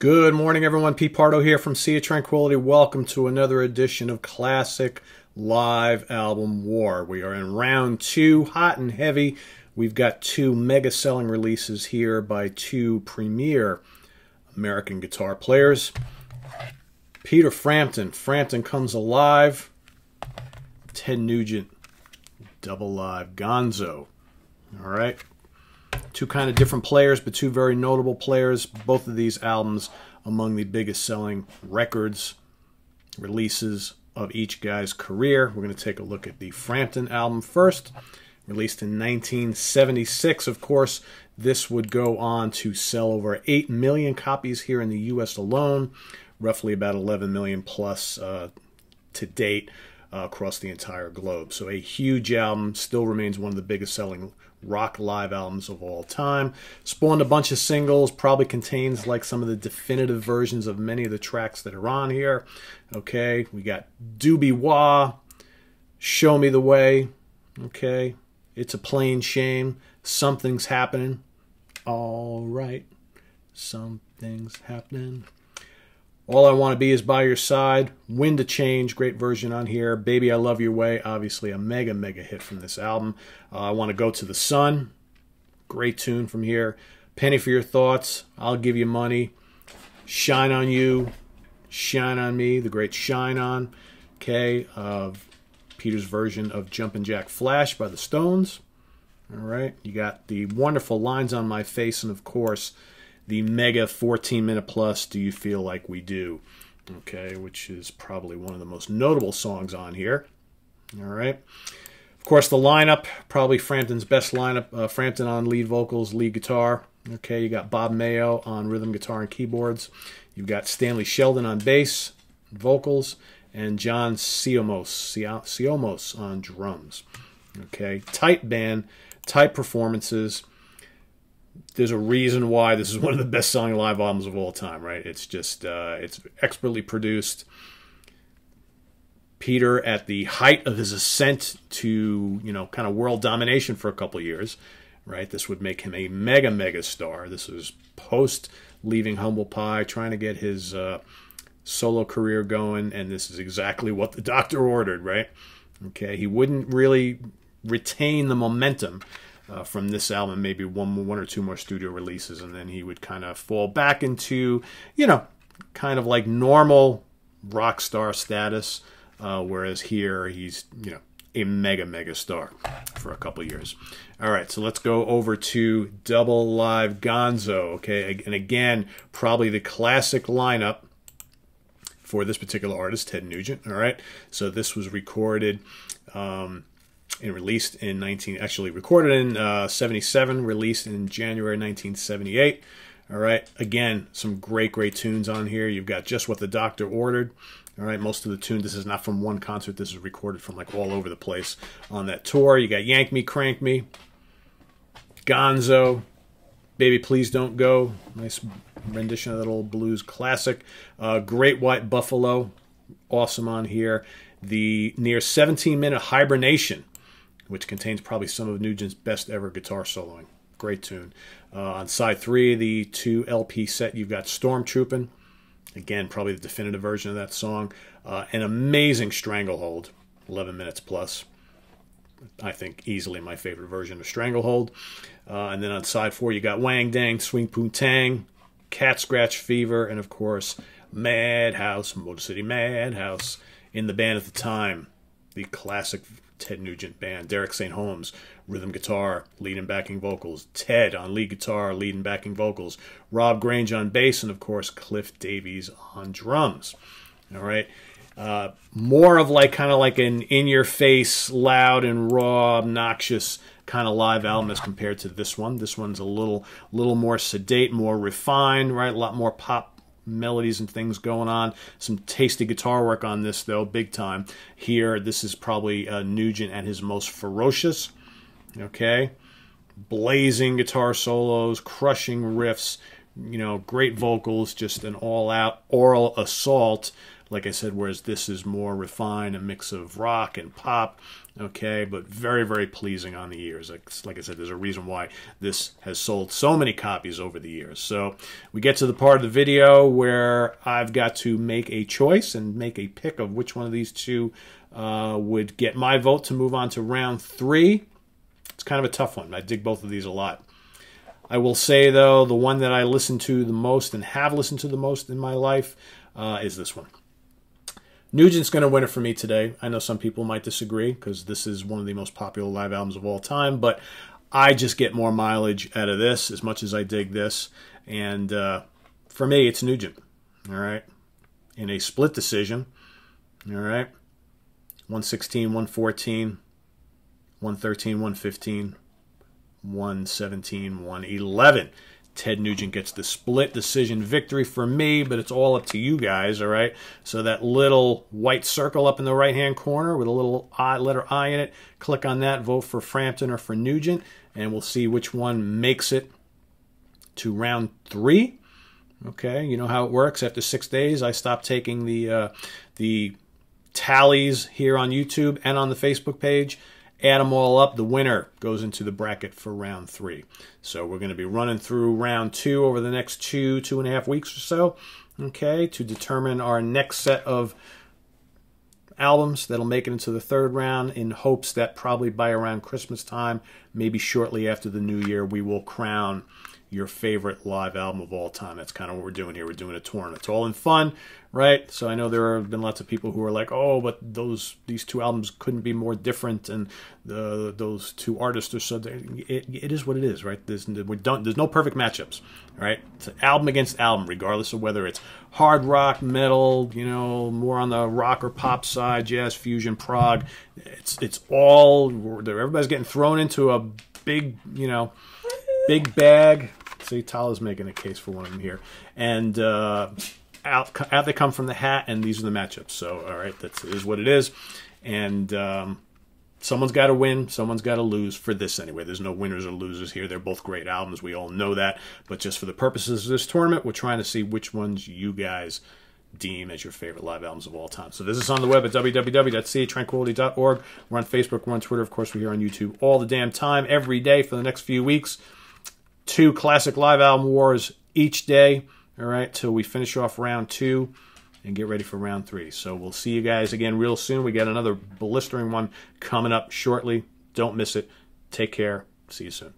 Good morning, everyone. Pete Pardo here from Sea of Tranquility. Welcome to another edition of Classic Live Album War. We are in round two, hot and heavy. We've got two mega selling releases here by two premier American guitar players. Peter Frampton, Frampton Comes Alive. Ted Nugent, Double Live, Gonzo. All right. Two kind of different players, but two very notable players. Both of these albums among the biggest selling records, releases of each guy's career. We're going to take a look at the Frampton album first, released in 1976. Of course, this would go on to sell over 8 million copies here in the U.S. alone, roughly about 11 million plus to date across the entire globe. So a huge album, still remains one of the biggest selling rock live albums of all time. Spawned a bunch of singles, probably contains like some of the definitive versions of many of the tracks that are on here. Okay, we got Doobie Wah, Show Me the Way, okay, It's a Plain Shame, Something's Happening, All Right, Something's Happening, All I Want to Be Is By Your Side, Wind to Change, great version on here. Baby, I Love Your Way, obviously a mega hit from this album. I Want to Go to the Sun, great tune from here. Penny for Your Thoughts, I'll Give You Money, Shine on You, Shine on Me, the great Shine On, okay, of Peter's version of Jumpin' Jack Flash by the Stones. All right, you got the wonderful Lines on My Face, and of course, the mega 14-minute plus Do You Feel Like We Do, okay, which is probably one of the most notable songs on here. All right. Of course, the lineup, probably Frampton's best lineup. Frampton on lead vocals, lead guitar. Okay, you got Bob Mayo on rhythm guitar and keyboards. You've got Stanley Sheldon on bass, vocals, and John Siomos on drums. Okay, tight band, tight performances. There's a reason why this is one of the best-selling live albums of all time, right? It's just, it's expertly produced. Peter, at the height of his ascent to, you know, kind of world domination for a couple of years, right? This would make him a mega star. This was post leaving Humble Pie, trying to get his solo career going, and this is exactly what the doctor ordered, right? Okay, he wouldn't really retain the momentum from this album, maybe one or two more studio releases, and then he would kind of fall back into, you know, kind of like normal rock star status, whereas here he's, you know, a mega star for a couple years. All right, so let's go over to Double Live Gonzo, okay, and again, probably the classic lineup for this particular artist, Ted Nugent, all right? So this was recorded and released in recorded in 77, released in January 1978. All right, again, some great tunes on here. You've got Just What the Doctor Ordered. All right, most of the tunes, this is not from one concert. This is recorded from like all over the place on that tour. You got Yank Me, Crank Me, Gonzo, Baby Please Don't Go. Nice rendition of that old blues classic. Great White Buffalo, awesome on here. The near 17-minute Hibernation, which contains probably some of Nugent's best ever guitar soloing. Great tune. On side 3 of the 2 LP set, you've got Stormtroopin'. Again, probably the definitive version of that song. An amazing Stranglehold, 11 minutes plus. I think easily my favorite version of Stranglehold. And then on side 4, you got Wang Dang, Swing Poontang, Cat Scratch Fever, and of course, Madhouse, Motor City Madhouse. In the band at the time, the classic Ted Nugent band, Derek St. Holmes, rhythm guitar, lead and backing vocals, Ted on lead guitar, lead and backing vocals, Rob Grange on bass, and of course Cliff Davies on drums. All right, more of like kind of like an in-your-face, loud and raw, obnoxious kind of live album as compared to this one. This one's a little more sedate, more refined, right? A lot more pop melodies and things going on. Some tasty guitar work on this, though, big time. Here, this is probably Nugent at his most ferocious, okay? Blazing guitar solos, crushing riffs, you know, great vocals, just an all-out oral assault. Like I said, whereas this is more refined, a mix of rock and pop, okay, but very, very pleasing on the ears. Like I said, there's a reason why this has sold so many copies over the years. So we get to the part of the video where I've got to make a choice and make a pick of which one of these two would get my vote to move on to round 3. It's kind of a tough one. I dig both of these a lot. I will say, though, the one that I listen to the most and have listened to the most in my life is this one. Nugent's going to win it for me today. I know some people might disagree because this is one of the most popular live albums of all time, but I just get more mileage out of this as much as I dig this. And for me, it's Nugent, all right, in a split decision, all right, 116, 114, 113, 115, 117, 111. Ted Nugent gets the split decision victory for me, but it's all up to you guys, all right? So that little white circle up in the right-hand corner with a little letter I in it, click on that, vote for Frampton or for Nugent, and we'll see which one makes it to round 3. Okay, you know how it works. After 6 days, I stop taking the tallies here on YouTube and on the Facebook page. Add them all up. The winner goes into the bracket for round 3. So we're going to be running through round 2 over the next 2.5 weeks or so, okay, to determine our next set of albums that'll make it into the 3rd round, in hopes that probably by around Christmas time, maybe shortly after the new year, we will crown your favorite live album of all time. That's kind of what we're doing here. We're doing a tournament. It's all in fun, right? So I know there have been lots of people who are like, oh, but these 2 albums couldn't be more different, and those 2 artists are so... It is what it is, right? There's no perfect matchups, right? It's an album against album, regardless of whether it's hard rock, metal, you know, more on the rock or pop side, jazz, fusion, prog. It's all... Everybody's getting thrown into a big, you know, big bag. See, Tala's making a case for one of them here. And out they come from the hat, and these are the matchups. So, all right, that is what it is. And someone's got to win, someone's got to lose for this anyway. There's no winners or losers here. They're both great albums. We all know that. But just for the purposes of this tournament, we're trying to see which ones you guys deem as your favorite live albums of all time. So visit us on the web at www.catranquility.org. We're on Facebook, we're on Twitter, of course, we're here on YouTube all the damn time, every day for the next few weeks. 2 classic live album wars each day, all right, till we finish off round 2 and get ready for round 3. So we'll see you guys again real soon. We got another blistering one coming up shortly. Don't miss it. Take care. See you soon.